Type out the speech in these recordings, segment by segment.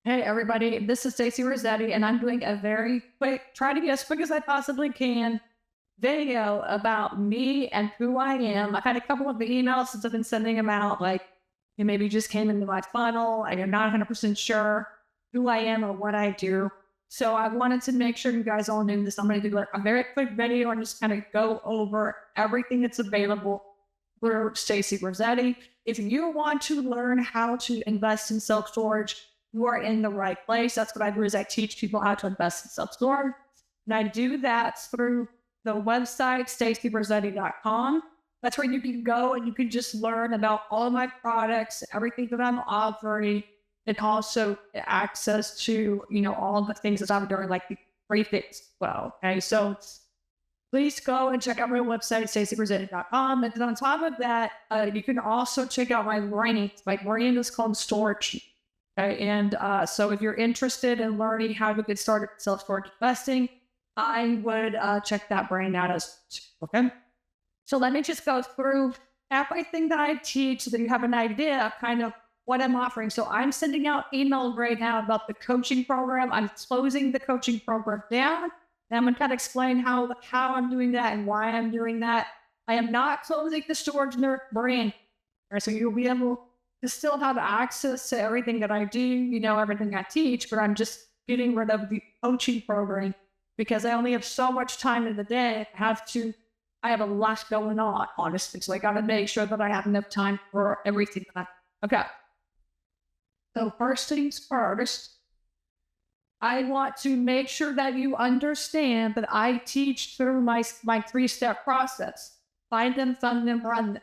Hey everybody, this is Stacy Rossetti, and I'm doing a very quick, try to be as quick as I possibly can, video about me and who I am. I've had a couple of the emails since I've been sending them out, like you maybe just came into my funnel and you're not 100% sure who I am or what I do. So I wanted to make sure you guys all knew this. I'm going to do like a very quick video and just kind of go over everything that's available through Stacy Rossetti. If you want to learn how to invest in self-storage, you are in the right place. That's what I do is I teach people how to invest in self-storage. And I do that through the website, stacyrossetti.com. That's where you can go and you can just learn about all my products, everything that I'm offering, and also access to, all the things that I'm doing, like the free things as well. Okay, so please go and check out my website, stacyrossetti.com. And then on top of that, you can also check out my brand. My brand is called StorageNerds. Okay, and so if you're interested in learning how to get started with self-storage investing, I would check that brand out as well. Okay. So let me just go through everything that I teach so that you have an idea of kind of what I'm offering. So I'm sending out emails right now about the coaching program. I'm closing the coaching program down. And I'm going to kind of explain how I'm doing that and why I'm doing that. I am not closing the StorageNerds brand. Right, so you'll be able to still have access to everything that I do, everything I teach, but I'm just getting rid of the coaching program because I only have so much time in the day. I have a lot going on, honestly. So I got to make sure that I have enough time for everything. Okay. So first things first, I want to make sure that you understand that I teach through my 3-step process. Find them, fund them, run them.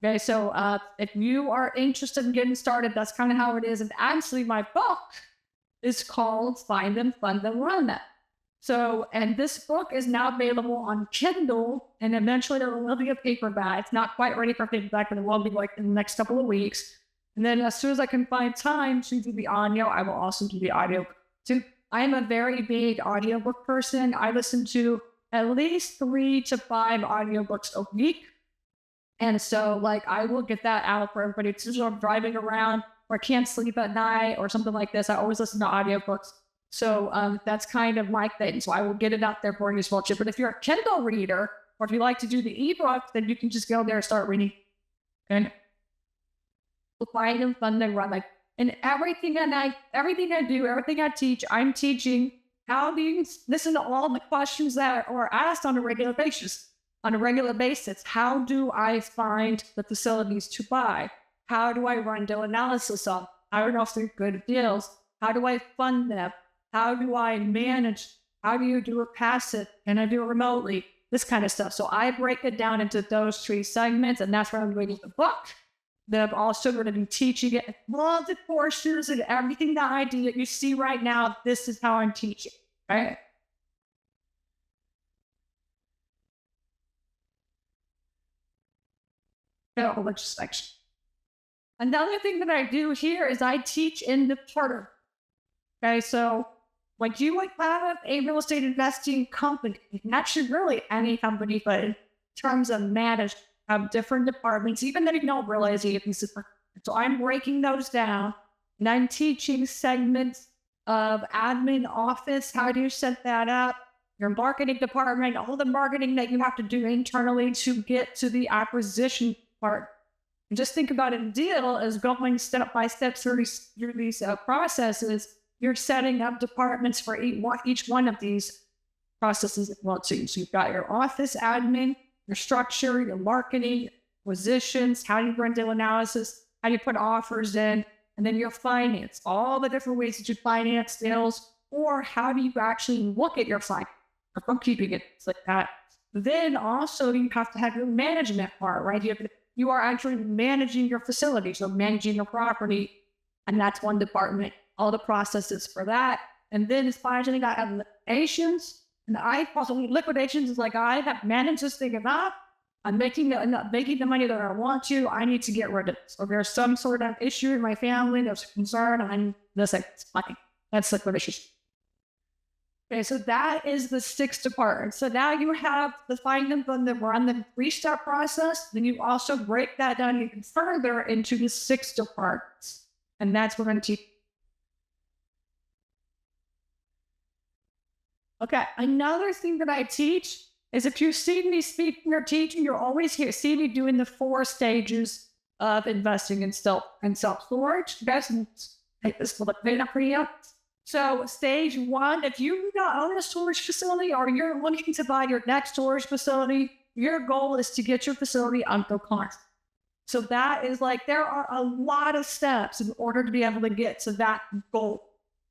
Okay, so if you are interested in getting started, that's kind of how it is. And actually, my book is called Find Them, Fund Them, Run Them. So, and this book is now available on Kindle, and eventually there will be a paperback. It's not quite ready for paperback, but it will be like in the next couple of weeks. And then as soon as I can find time to do the audio, I will also do the audio too. I am a very big audiobook person. I listen to at least 3 to 5 audiobooks a week. And so, I will get that out for everybody. It's just I'm driving around or can't sleep at night or something like this. I always listen to audiobooks. So that's kind of my thing. So I will get it out there for you as well. But if you're a Kindle reader, or if you like to do the ebook, then you can just go there and start reading. And find them, fund them, run. And everything I do, everything I teach, I'm teaching how do you listen to all the questions that are asked on a regular basis. How do I find the facilities to buy? How do I run deal analysis on? How do I know if they're good deals? How do I fund them? How do I manage? How do you do it passive? Can I do it remotely? This kind of stuff. So I break it down into those 3 segments, and that's where I'm doing the book. Then I'm also going to be teaching it, all the courses and everything that I do that you see right now. This is how I'm teaching, right? Legislation. Another thing that I do here is I teach in the charter. Okay, so when you would have a real estate investing company, not should really any company, but in terms of management, have different departments, even though you don't realize it. So I'm breaking those down, and I'm teaching segments of admin office. How do you set that up? Your marketing department, all the marketing that you have to do internally to get to the acquisition part. And just think about a deal as going step by step through these processes. You're setting up departments for each one of these processes as well too. So you've got your office admin, your structure, your marketing, acquisitions, how do you run deal analysis, how do you put offers in, and then your finance, all the different ways that you finance deals, or how do you actually look at your finance, or bookkeeping it, it's like that. Then also you have to have your management part, right? You are actually managing your facility, so managing your property, and that's one department. All the processes for that, and then it's finally got liquidations. And liquidations is like I have managed this thing enough. I'm making the money that I want to. I need to get rid of it. So there's some sort of issue in my family. There's concern. I'm this it's money. That's liquidation. Okay, so that is the 6th department. So now you have the find them, fund them, run them 3-step process. Then you also break that down even further into the 6 departments. And that's what I'm teaching. Okay. Another thing that I teach is if you see me speaking or teaching, you'll always see me doing the 4 stages of investing in self-storage. That's take this little bit up for you. So stage 1, if you own a storage facility or you're looking to buy your next storage facility, your goal is to get your facility under contract. So that is like, there are a lot of steps in order to be able to get to that goal.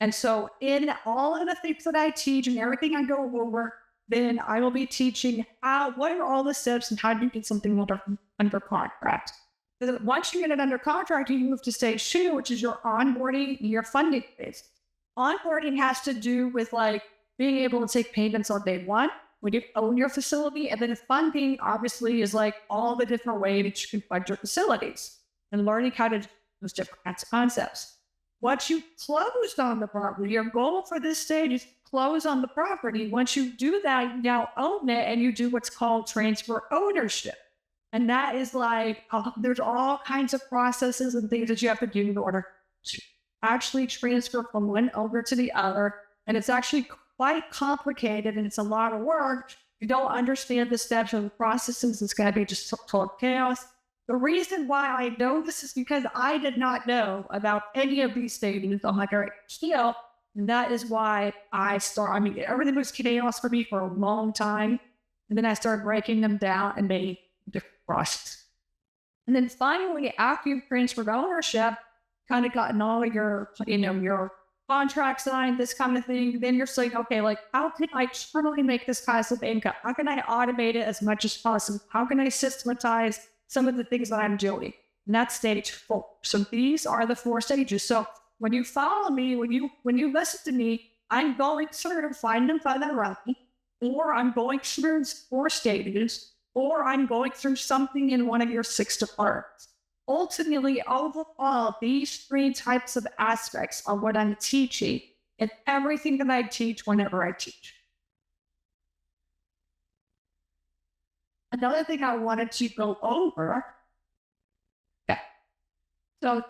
And so in all of the things that I teach and everything I go over, then I will be teaching what are all the steps and how do you get something under contract. Because once you get it under contract, you move to stage 2, which is your onboarding, your funding phase. Onboarding has to do with like being able to take payments on day 1 when you own your facility. And then funding obviously is like all the different ways that you can fund your facilities and learning how to do those different concepts. Once you closed on the property, your goal for this stage is to close on the property. Once you do that, you now own it and you do what's called transfer ownership. And that is like, there's all kinds of processes and things that you have to do in order to actually transfer from one owner to the other. And it's actually quite complicated and it's a lot of work. If you don't understand the steps and the processes, it's going to be just total chaos. The reason why I know this is because I did not know about any of these stages on my great scale. And that is why everything was chaos for me for a long time. And then I started breaking them down and made different processes. And then finally, after you've transferred ownership, kind of gotten all of your, your contract signed, this kind of thing, then you're saying, okay, like, how can I truly make this passive income? How can I automate it as much as possible? How can I systematize some of the things that I'm doing? And that's stage 4. So these are the 4 stages. So when you follow me, when you listen to me, I'm going through find that route, or I'm going through 4 stages, or I'm going through something in one of your 6 departments. Ultimately, overall, these 3 types of aspects are what I'm teaching in everything that I teach whenever I teach. Another thing I wanted to go over. Okay. So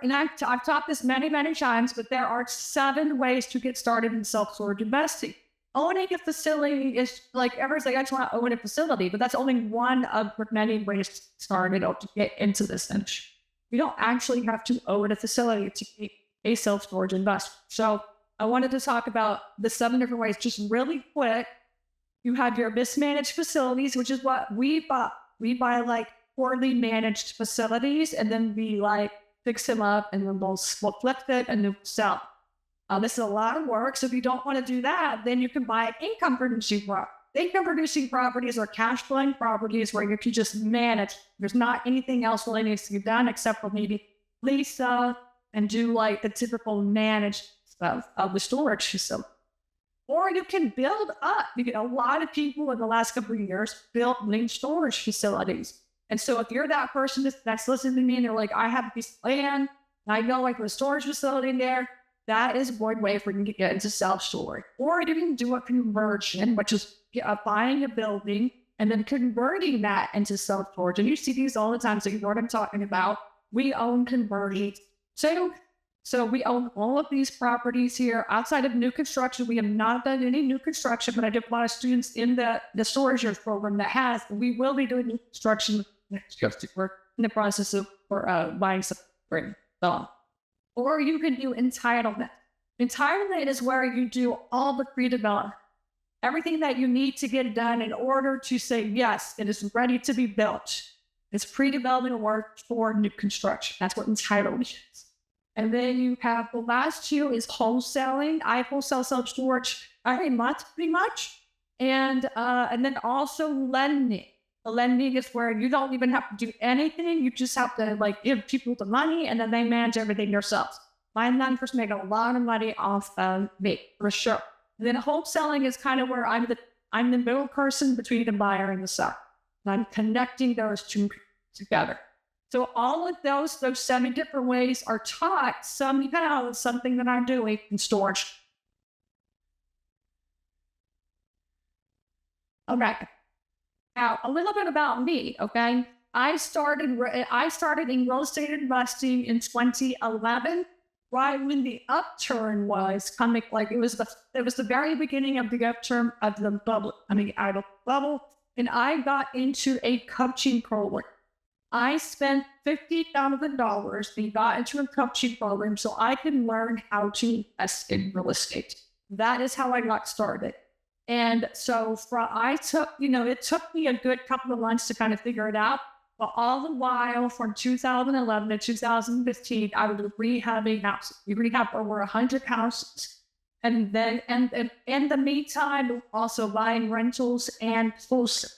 and I've taught this many, many times, but there are 7 ways to get started in self-storage investing. Owning a facility is like, everyone's like, I just want to own a facility, but that's only one of many ways to start to get into this niche. You don't actually have to own a facility to be a self-storage investor. So I wanted to talk about the 7 different ways, just really quick. You have your mismanaged facilities, which is what we buy. We buy like poorly managed facilities, and then we like fix them up, and then we'll flip it and then sell. This is a lot of work. So if you don't want to do that, then you can buy income producing property. Income producing properties are cash flowing properties where you can just manage. There's not anything else really needs to be done except for maybe lease and do like the typical managed stuff of the storage facility. Or you can build up. A lot of people in the last couple of years built new storage facilities. And so if you're that person that's listening to me and they're like, I have this land, I know like a storage facility in there, that is one way for you to get into self-storage. Or you can do a conversion, which is buying a building and then converting that into self-storage. And you see these all the time, so you know what I'm talking about. We own conversions. So we own all of these properties here. Outside of new construction, we have not done any new construction, but I did a lot of students in the StorageNerds program that has. We will be doing new construction next year. We're in the process of buying some spring. Or you can do entitlement. Entitlement is where you do all the pre-development. Everything that you need to get done in order to say, yes, it is ready to be built. It's pre-development work for new construction. That's what entitlement is. And then you have the last 2 is wholesaling. I wholesale self-storage every month, pretty much. And then also lending. The lending is where you don't even have to do anything. You just have to like give people the money and then they manage everything themselves. My lenders make a lot of money off of me, for sure. And then wholesaling is kind of where I'm the middle person between the buyer and the seller. And I'm connecting those 2 together. So all of those 7 different ways are taught somehow something that I'm doing in storage. Okay. Now, a little bit about me, okay? I started in real estate investing in 2011 right when the upturn was coming, like it was the very beginning of the upturn of the bubble, out of bubble, and I got into a coaching program. I spent $50,000 and got into a coaching program so I could learn how to invest in real estate. That is how I got started. And so it took me a good couple of months to kind of figure it out. But all the while, from 2011 to 2015, I was rehabbing houses. We rehabbed over 100 houses. And then, and in the meantime, also buying rentals and wholesale.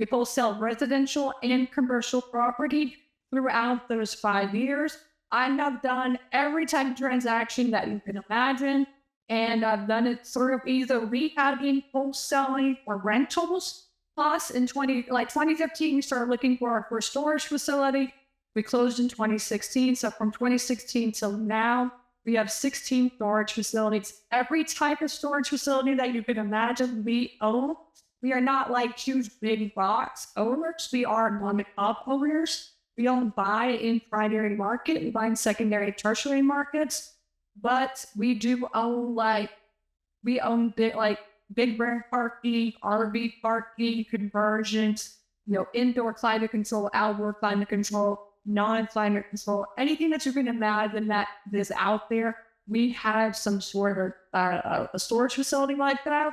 We both sell residential and commercial property throughout those 5 years. I have done every type of transaction that you can imagine. And I've done it sort of either rehabbing, wholesaling, or rentals. Plus, in 2015, we started looking for our first storage facility. We closed in 2016. So from 2016 till now, we have 16 storage facilities. Every type of storage facility that you can imagine, we own. We are not like huge big box owners. We are mom-and-pop owners. We don't buy in primary market. We buy in secondary, tertiary markets. But we do own big brand parking, RV parking, conversions, indoor climate control, outdoor climate control, non-climate control, anything that you can imagine that is out there. We have some sort of a storage facility like that.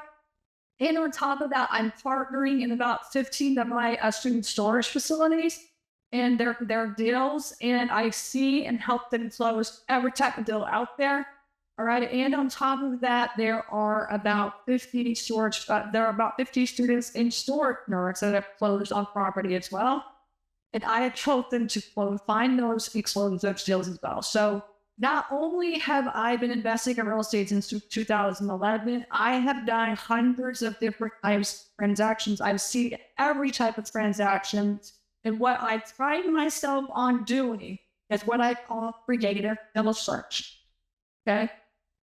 And on top of that, I'm partnering in about 15 of my student storage facilities and their deals. And I see and help them close every type of deal out there. All right. And on top of that, there are about 50 students in StorageNerds that have closed on property as well. And I have helped them to find those and close those deals as well. So not only have I been investing in real estate since 2011, I have done hundreds of different types of transactions. I've seen every type of transactions. And what I pride myself on doing is what I call creative deal structure. Okay?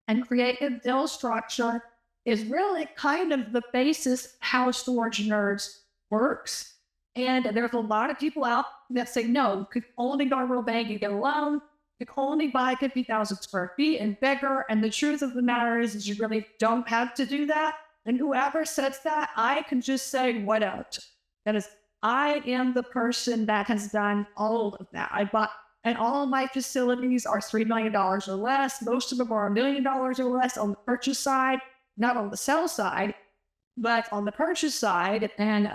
And creative deal structure is really kind of the basis how StorageNerds works. And there's a lot of people out that say, no, you could only go to a real bank and get a loan. You can only buy 50,000 square feet and bigger. And the truth of the matter is you really don't have to do that. And whoever says that, I can just say, what else? That is, I am the person that has done all of that. And all of my facilities are $3 million or less. Most of them are $1 million or less on the purchase side, not on the sell side, but on the purchase side. And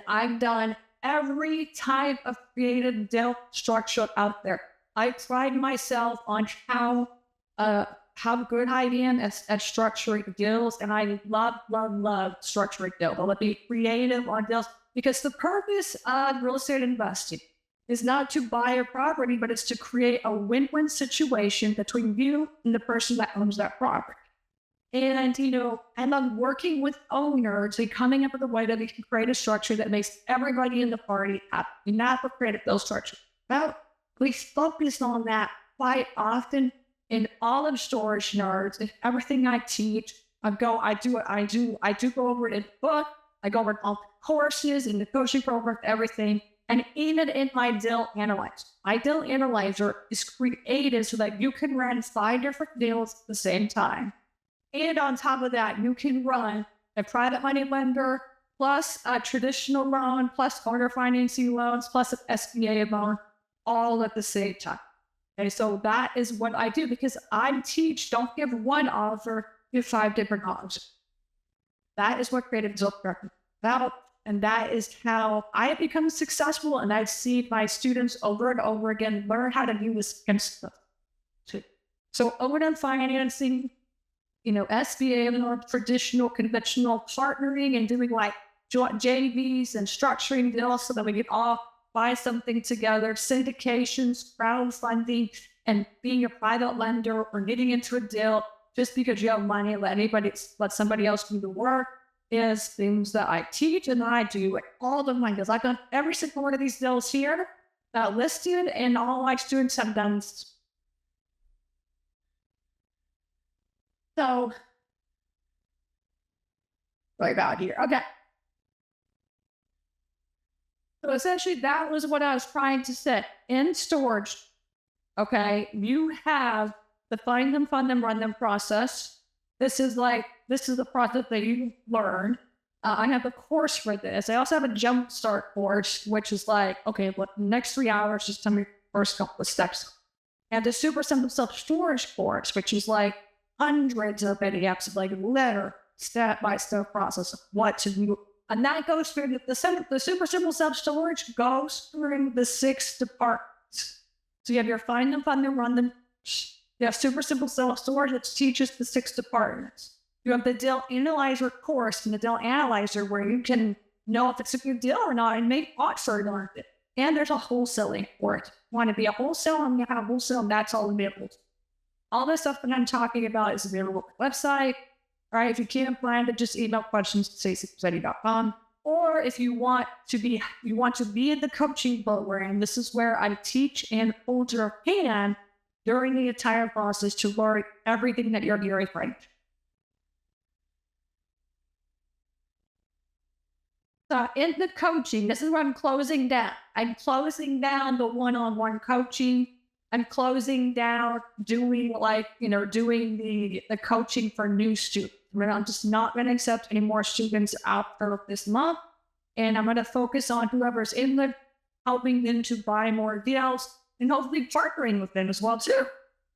I've done every type of creative deal structure out there. I pride myself on how good I am at structuring deals, and I love structuring deals. I love being creative on deals because the purpose of real estate investing is not to buy a property, but it's to create a win-win situation between you and the person that owns that property. And, and I'm working with owners and coming up with a way that we can create a structure that makes everybody in the party happy. Not for creative deal structure. Well, we focus on that quite often in all of StorageNerds and everything I teach. I do go over it in the book. I go over all the courses and the coaching program, everything. And even in my deal analyzer. My deal analyzer is created so that you can run 5 different deals at the same time. And on top of that, you can run a private money lender, plus a traditional loan, plus owner financing loans, plus an SBA loan, all at the same time. Okay, so that is what I do because I teach, don't give one offer, give 5 different offers. That is what creative deal structure is about. And that is how I have become successful. And I've seen my students over and over again learn how to do this kind of stuff. So owner financing, SBA loan, traditional, conventional partnering and doing like joint JVs and structuring deals so that we can all buy something together, syndications, crowdfunding, and being a private lender or getting into a deal just because you have money, let somebody else do the work is things that I teach and I do all of my deals. I've done every single one of these deals here listed, and all my students have done. So, right about here. Okay. So essentially, that was what I was trying to say in storage. Okay. You have the find them, fund them, run them process. This is the process that you learn. I have a course for this. I also have a jumpstart course, which is like, okay, look, the next 3 hours, just tell me the first couple of steps. And the super simple self-storage course, which is like hundreds of PDFs of like letter, step-by-step process of what to do. And that goes through the super simple self-storage goes through the 6 departments. So you have your find them, fund them, run them. You have super simple self-storage, which teaches the 6 departments. You have the deal analyzer course and the deal analyzer where you can know if it's a good deal or not and make offers on it. And there's a wholesaling course. Want to be a wholesaler? I'm going to have wholesale, and that's all available. All the stuff that I'm talking about is available on the website. All right, if you can't find it, just email questions to stacy@rossetti.com. Or if you want to be in the coaching program, this is where I teach and hold your hand during the entire process to learn everything that you're hearing right. In the coaching, this is what I'm closing down. I'm closing down the one-on-one coaching. I'm closing down doing the coaching for new students. I'm just not going to accept any more students after this month. And I'm going to focus on whoever's in there, helping them to buy more deals and hopefully partnering with them as well too.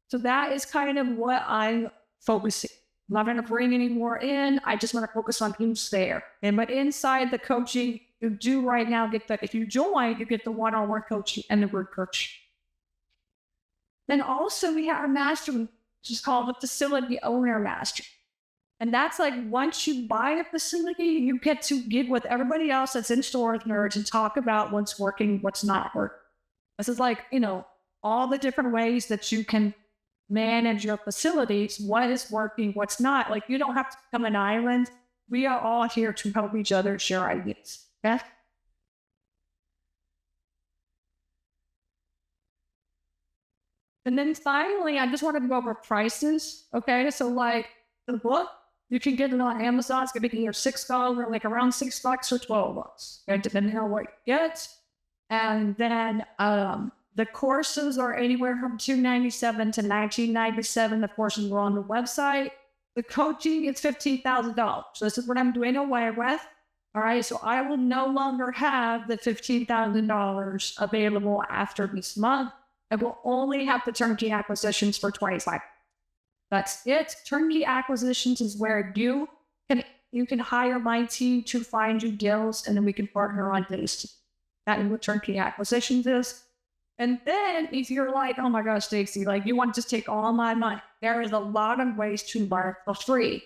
So that is kind of what I'm focusing. I'm not going to bring any more in. I just want to focus on who's there. But inside the coaching, you do right now get that. If you join, you get the one-on-one coaching and the group coach. Then also we have a master, which is called the Facility Owner Master. And that's like once you buy a facility, you get to get with everybody else that's in StorageNerds and talk about what's working, what's not working. This is like, all the different ways that you can manage your facilities, what is working, what's not. Like, you don't have to become an island. We are all here to help each other share ideas. Okay? And then finally, I just want to go over prices. Okay, so like the book, you can get it on Amazon. It's going to be either $6, like around $6 or $12, okay, depending on what you get. And then the courses are anywhere from $297 to $1997. The courses are on the website. The coaching is $15,000. So this is what I'm doing away with. All right, so I will no longer have the $15,000 available after this month. I will only have the turnkey acquisitions for $25,000. That's it. Turnkey acquisitions is where you can hire my team to find you deals, and then we can partner on this. That is what turnkey acquisitions is. And then if you're like, oh my gosh, Stacy, like you want to just take all my money, there is a lot of ways to learn for free.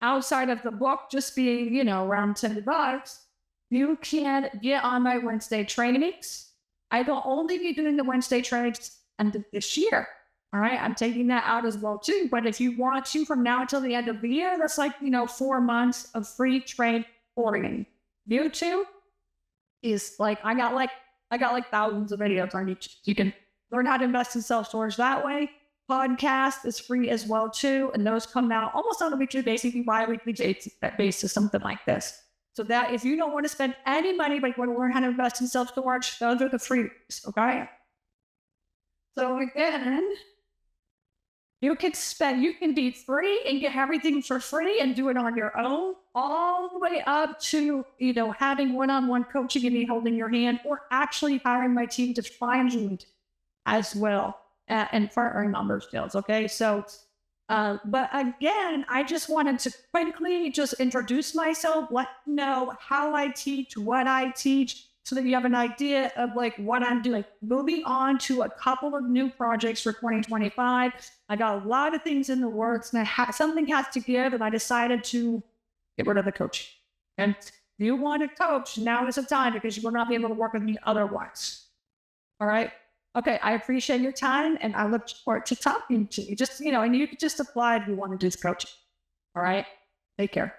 Outside of the book just being, around $10, you can get on my Wednesday trainings. I will only be doing the Wednesday trainings end of this year. All right, I'm taking that out as well too. But if you want to, from now until the end of the year, that's like 4 months of free trade ordering. YouTube is like I got like thousands of videos on YouTube. You can learn how to invest in self-storage that way. Podcast is free as well too, and those come out almost on a weekly basis, bi-weekly basis, something like this. So that if you don't want to spend any money, but you want to learn how to invest in self-storage, those are the freebies, okay? So again, you can be free and get everything for free and do it on your own, all the way up to, having one-on-one coaching and me holding your hand, or actually hiring my team to find you as well, and partnering on those deals, okay? So, but again, I just wanted to quickly just introduce myself, let you know how I teach, what I teach, so that you have an idea of like what I'm doing. Moving on to a couple of new projects for 2025. I got a lot of things in the works, and something has to give, and I decided to get rid of the coaching. And if you want to coach, now is the time, because you will not be able to work with me otherwise. All right? Okay, I appreciate your time, and I look forward to talking to you. Just, and you can just apply if you want to do this coaching. All right? Take care.